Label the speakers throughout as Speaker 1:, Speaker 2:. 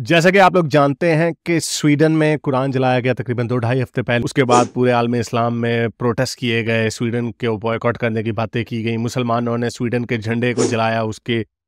Speaker 1: जैसा कि आप लोग जानते हैं कि स्वीडन में कुरान जलाया गया तकरीबन 2-2.5 हफ्ते पहले। उसके बाद पूरे आलम इस्लाम में प्रोटेस्ट किए गए, स्वीडन के बॉयकॉट करने की बातें की गई। मुसलमानों ने स्वीडन के झंडे को जलाया,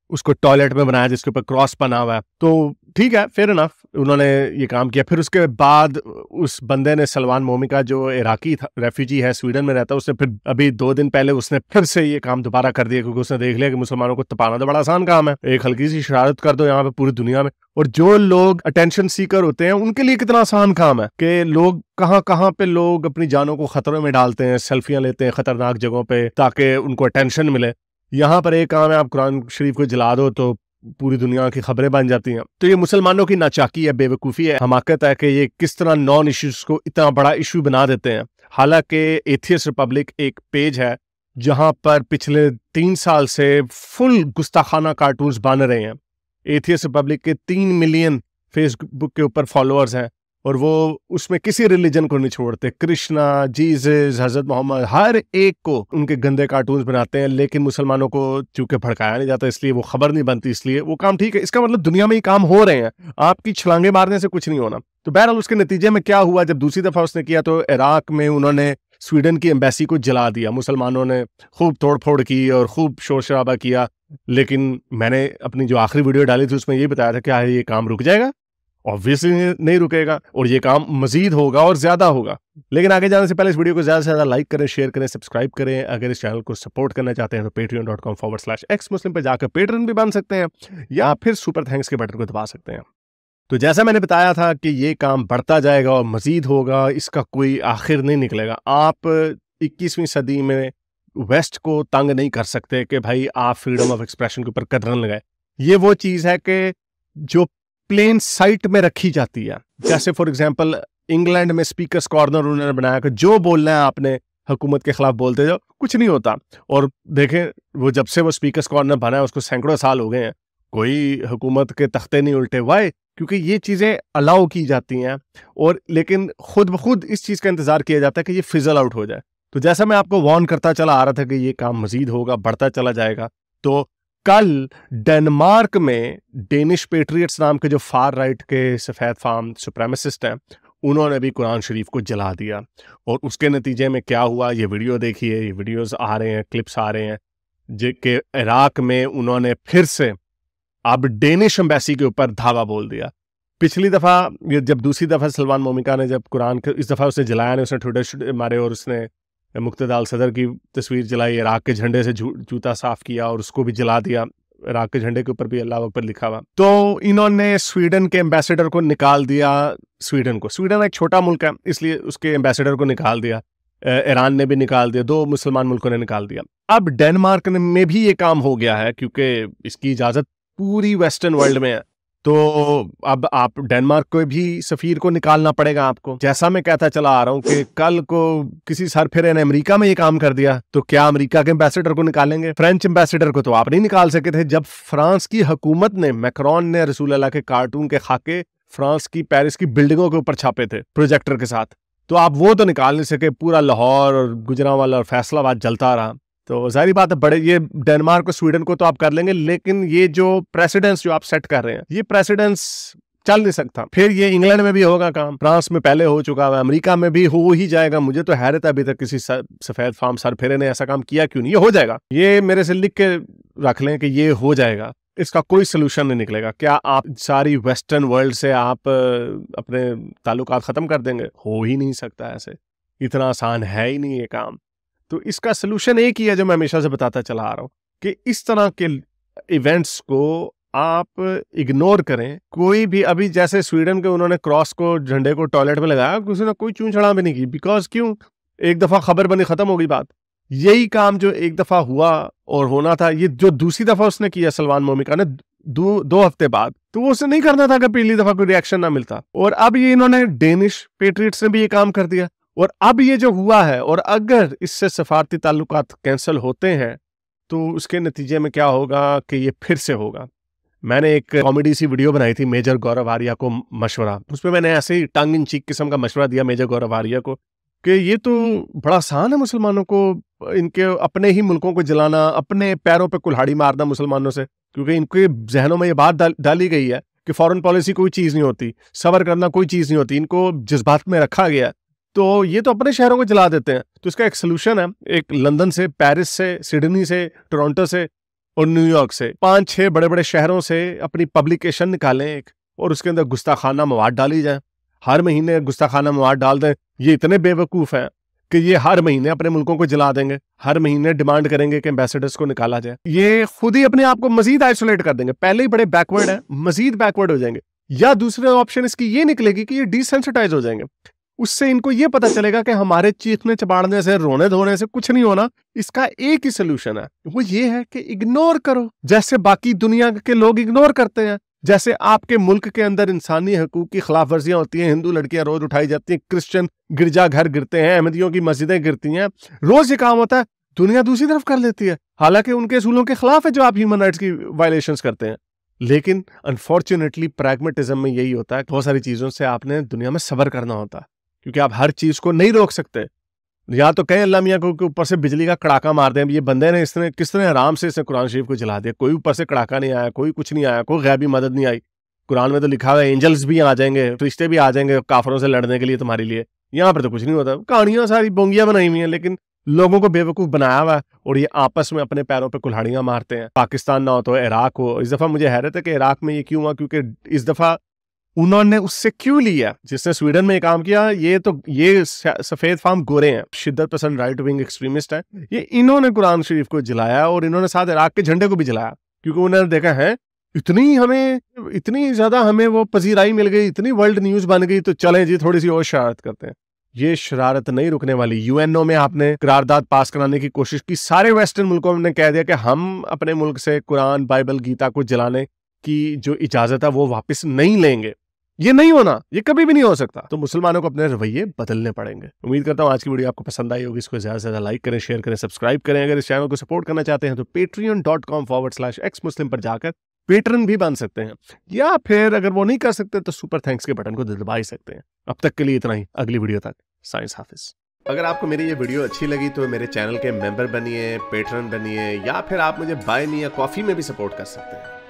Speaker 1: उसको टॉयलेट में बनाया जिसके ऊपर क्रॉस बना हुआ है। तो ठीक है, फेयर इनफ, उन्होंने ये काम किया। फिर उसके बाद उस बंदे ने, सलमान मोमिका, जो इराकी था, रेफ्यूजी है, स्वीडन में रहता है, उसने फिर अभी 2 दिन पहले उसने फिर से ये काम दोबारा कर दिया, क्योंकि उसने देख लिया कि मुसलमानों को तपाना तो बड़ा आसान काम है। एक हल्की सी शरारत कर दो यहाँ पे पूरी दुनिया में। और जो लोग अटेंशन सीकर होते हैं उनके लिए कितना आसान काम है कि लोग कहाँ कहाँ पे लोग अपनी जानों को खतरे में डालते हैं, सेल्फियां लेते हैं खतरनाक जगहों पे ताकि उनको अटेंशन मिले। यहाँ पर एक काम है, आप कुरान शरीफ को जला दो तो पूरी दुनिया की खबरें बन जाती हैं। तो ये मुसलमानों की नाचाकी है, बेवकूफ़ी है, हमाकत है कि ये किस तरह नॉन इश्यूज को इतना बड़ा इशू बना देते हैं। हालांकि एथियस्ट रिपब्लिक एक पेज है जहां पर पिछले 3 साल से फुल गुस्ताखाना कार्टून्स बन रहे हैं। एथियस्ट रिपब्लिक के 3 मिलियन फेसबुक के ऊपर फॉलोअर्स हैं और वो उसमें किसी रिलीजन को नहीं छोड़ते। कृष्णा, जीसस, हजरत मोहम्मद, हर एक को उनके गंदे कार्टून्स बनाते हैं। लेकिन मुसलमानों को चूंकि भड़काया नहीं जाता, इसलिए वो खबर नहीं बनती, इसलिए वो काम ठीक है। इसका मतलब दुनिया में ये काम हो रहे हैं, आपकी छलांगे मारने से कुछ नहीं होना। तो बहरहाल उसके नतीजे में क्या हुआ, जब दूसरी दफा उसने किया तो इराक में उन्होंने स्वीडन की एम्बेसी को जला दिया। मुसलमानों ने खूब तोड़फोड़ की और खूब शोर शराबा किया। लेकिन मैंने अपनी जो आखिरी वीडियो डाली थी उसमें ये बताया था कि ये काम रुक जाएगा। ऑब्वियसली नहीं रुकेगा और ये काम मजीद होगा और ज्यादा होगा। लेकिन आगे जाने से पहले इस वीडियो को ज्यादा से ज्यादा लाइक करें, शेयर करें, सब्सक्राइब करें। अगर इस चैनल को सपोर्ट करना चाहते हैं तो patreon.com/xmuslim पे जाकर पेट्रन भी बन सकते हैं या फिर सुपर थैंक्स के बटन को दबा सकते हैं। तो जैसा मैंने बताया था कि ये काम बढ़ता जाएगा और मजीद होगा, इसका कोई आखिर नहीं निकलेगा। आप 21वीं सदी में वेस्ट को तंग नहीं कर सकते कि भाई आप फ्रीडम ऑफ एक्सप्रेशन के ऊपर कदरन लगाए। ये वो चीज है कि जो प्लेन साइट में रखी जाती है। जैसे फॉर एग्जांपल इंग्लैंड में स्पीकर्स कॉर्नर उन्होंने बनाया कि जो बोलना है आपने हुकूमत के खिलाफ बोलते जाओ, कुछ नहीं होता। और देखें, वो जब से वो स्पीकर्स कॉर्नर बना है उसको सैकड़ों साल हो गए हैं, कोई हुकूमत के तख्ते नहीं उल्टे। वाई? क्योंकि ये चीज़ें अलाउ की जाती हैं और लेकिन खुद ब खुद इस चीज़ का इंतजार किया जाता है कि ये फिजल आउट हो जाए। तो जैसा मैं आपको वार्न करता चला आ रहा था कि ये काम मजीद होगा, बढ़ता चला जाएगा। तो कल डेनमार्क में डेनिश पेट्रियट्स नाम के जो फार राइट के सफ़ेद फार्म सुप्रेमेसिस्ट हैं, उन्होंने भी कुरान शरीफ को जला दिया। और उसके नतीजे में क्या हुआ, ये वीडियो देखिए, ये वीडियोस आ रहे हैं, क्लिप्स आ रहे हैं, कि इराक में उन्होंने फिर से अब डेनिश एम्बेसी के ऊपर धावा बोल दिया। पिछली दफ़ा जब दूसरी दफ़ा सलमान मोमिका ने जब कुरान इस दफ़ा उसने जलाया नहीं, उसने ट्विटर मारे और उसने मुक्तदा अल सदर की तस्वीर जलाई, इराक के झंडे से जूता साफ किया और उसको भी जला दिया। इराक के झंडे के ऊपर भी अल्लाह अकबर लिखा हुआ। तो इन्होंने स्वीडन के एम्बेसडर को निकाल दिया। स्वीडन एक छोटा मुल्क है, इसलिए उसके एम्बेसडर को निकाल दिया। ईरान ने भी निकाल दिया, 2 मुसलमान मुल्कों ने निकाल दिया। अब डेनमार्क में भी ये काम हो गया है, क्योंकि इसकी इजाज़त पूरी वेस्टर्न वर्ल्ड में है। तो अब आप डेनमार्क को भी सफीर को निकालना पड़ेगा आपको। जैसा मैं कहता चला आ रहा हूँ कि कल को किसी सरफिरे ने अमेरिका में ये काम कर दिया तो क्या अमेरिका के एम्बेसडर को निकालेंगे? फ्रेंच एम्बेसडर को तो आप नहीं निकाल सके थे जब फ्रांस की हुकूमत ने, मैक्रोन ने रसूल अल्लाह के कार्टून के खाके फ्रांस की, पेरिस की बिल्डिंगों के ऊपर छापे थे प्रोजेक्टर के साथ। तो आप वो तो निकाल नहीं सके। पूरा लाहौर और गुजरांवाला और फैसलाबाद जलता रहा। तो जाहिर बात है, बड़े ये डेनमार्क और स्वीडन को तो आप कर लेंगे, लेकिन ये जो प्रेसिडेंस जो आप सेट कर रहे हैं, ये प्रेसिडेंस चल नहीं सकता। फिर ये इंग्लैंड में भी होगा काम, फ्रांस में पहले हो चुका है, अमेरिका में भी हो ही जाएगा। मुझे तो हैरत है अभी तक किसी सफेद फार्म सरफिरे ने ऐसा काम किया क्यों नहीं। ये हो जाएगा, ये मेरे से लिख के रख लें कि ये हो जाएगा। इसका कोई सोल्यूशन नहीं निकलेगा। क्या आप सारी वेस्टर्न वर्ल्ड से आप अपने ताल्लुकात खत्म कर देंगे? हो ही नहीं सकता ऐसे, इतना आसान है ही नहीं ये काम। तो इसका सोल्यूशन एक ही है जो मैं हमेशा से बताता चला आ रहा हूं कि इस तरह के इवेंट्स को आप इग्नोर करें। कोई भी, अभी जैसे स्वीडन के उन्होंने क्रॉस को, झंडे को टॉयलेट में लगाया, किसी ने कोई चूं छड़ा भी नहीं की। बिकॉज क्यों? एक दफा खबर बनी, खत्म हो गई बात। यही काम जो एक दफा हुआ और होना था, ये जो दूसरी दफा उसने किया सलमान मोमिका ने 2 हफ्ते बाद, तो वो उसने नहीं करना था कि पहली दफा कोई रिएक्शन ना मिलता। और अब ये इन्होंने डेनिश पेट्रियट्स ने भी ये काम कर दिया। और अब ये जो हुआ है, और अगर इससे सफारती ताल्लुकात कैंसिल होते हैं तो उसके नतीजे में क्या होगा कि ये फिर से होगा। मैंने एक कॉमेडी सी वीडियो बनाई थी, मेजर गौरव आर्या को मशवरा। उसमें मैंने ऐसे ही टंग इन चीक किस्म का मशवरा दिया मेजर गौरव आर्या को कि ये तो बड़ा आसान है मुसलमानों को, इनके अपने ही मुल्कों को जलाना, अपने पैरों पे कुल्हाड़ी मारना मुसलमानों से, क्योंकि इनके जहनों में ये बात डाली गई है कि फॉरेन पॉलिसी कोई चीज़ नहीं होती, सबर करना कोई चीज़ नहीं होती, इनको जज्बात में रखा गया, तो ये तो अपने शहरों को जला देते हैं। तो इसका एक सोल्यूशन है, एक लंदन से, पेरिस से, सिडनी से, टोरंटो से और न्यूयॉर्क से 5-6 बड़े बड़े शहरों से अपनी पब्लिकेशन निकालें एक, और उसके अंदर गुस्ताखाना मवाद डाली जाए। हर महीने गुस्ताखाना मवाद डाल दें। ये इतने बेवकूफ़ हैं कि ये हर महीने अपने मुल्कों को जला देंगे, हर महीने डिमांड करेंगे कि एम्बेसडर्स को निकाला जाए। ये खुद ही अपने आप को मजीद आइसोलेट कर देंगे, पहले ही बड़े बैकवर्ड है, मजीद बैकवर्ड हो जाएंगे। या दूसरे ऑप्शन इसकी ये निकलेगी कि ये डिसेंसिटाइज हो जाएंगे। उससे इनको ये पता चलेगा कि हमारे चीखने चबाड़ने से, रोने धोने से कुछ नहीं होना। इसका एक ही सोल्यूशन है, वो ये है कि इग्नोर करो, जैसे बाकी दुनिया के लोग इग्नोर करते हैं। जैसे आपके मुल्क के अंदर इंसानी हकूक की खिलाफ वर्जियां होती हैं, हिंदू लड़कियां रोज उठाई जाती हैं, क्रिश्चियन गिरजाघर गिरते हैं, अहमदियों की मस्जिदें गिरती हैं, रोज ये काम होता है, दुनिया दूसरी तरफ कर लेती है, हालांकि उनके असूलों के खिलाफ है जो आप ह्यूमन राइट्स की वायलेशंस करते हैं। लेकिन अनफॉर्चुनेटली प्रैग्मेटिज्म में यही होता है, बहुत सारी चीजों से आपने दुनिया में सबर करना होता है, क्योंकि आप हर चीज को नहीं रोक सकते। या तो कहें अल्लाह मियाँ को ऊपर से बिजली का कड़ाका मार दें, ये बंदे ने इसने किस तरह आराम से इसने कुरान शरीफ को जला दिया, कोई ऊपर से कड़ाका नहीं आया, कोई कुछ नहीं आया, कोई गैबी मदद नहीं आई। कुरान में तो लिखा हुआ है एंजल्स भी आ जाएंगे, फरिश्ते भी आ जाएंगे काफरों से लड़ने के लिए तुम्हारे लिए। यहाँ पर तो कुछ नहीं होता, कहानियां सारी बोंगियां बनाई हुई हैं, लेकिन लोगों को बेवकूफ बनाया हुआ है, और ये आपस में अपने पैरों पे कुल्हाड़ियां मारते हैं। पाकिस्तान ना हो तो इराक हो। इस दफा मुझे हैरत है कि इराक में ये क्यों हुआ, क्योंकि इस दफा उन्होंने उससे क्यों लिया जिसने स्वीडन में काम किया। ये सफेद फार्म गोरे हैं, शिद्दत पसंद राइट विंग एक्सट्रीमिस्ट हैं, ये इन्होंने कुरान शरीफ को जलाया और इन्होंने साथ इराक के झंडे को भी जलाया, क्योंकि उन्होंने देखा है इतनी ज्यादा हमें वो पजीराई मिल गई, इतनी वर्ल्ड न्यूज बन गई, तो चलें जी थोड़ी सी और शरारत करते हैं। ये शरारत नहीं रुकने वाली। यूएनओ में आपने करारदाद पास कराने की कोशिश की, सारे वेस्टर्न मुल्कों ने कह दिया कि हम अपने मुल्क से कुरान, बाइबल, गीता को जलाने की जो इजाजत है वो वापस नहीं लेंगे। ये नहीं होना, ये कभी भी नहीं हो सकता। तो मुसलमानों को अपने रवैये बदलने पड़ेंगे। उम्मीद करता हूँ आज की वीडियो आपको पसंद आई होगी। इसको ज्यादा से ज्यादा लाइक करें, शेयर करें, सब्सक्राइब करें। अगर इस चैनल को सपोर्ट करना चाहते हैं तो patreon.com/xmuslim पर जाकर पेट्रन भी बन सकते हैं, या फिर अगर वो नहीं कर सकते तो सुपर थैंक्स के बटन को दबा ही सकते हैं। अब तक के लिए इतना ही, अगली वीडियो तक साइंस हाफिज। अगर आपको मेरी ये वीडियो अच्छी लगी तो मेरे चैनल के मेंबर बनिए, पेट्रन बनिए, या फिर आप मुझे बाय मी या कॉफी में भी सपोर्ट कर सकते हैं।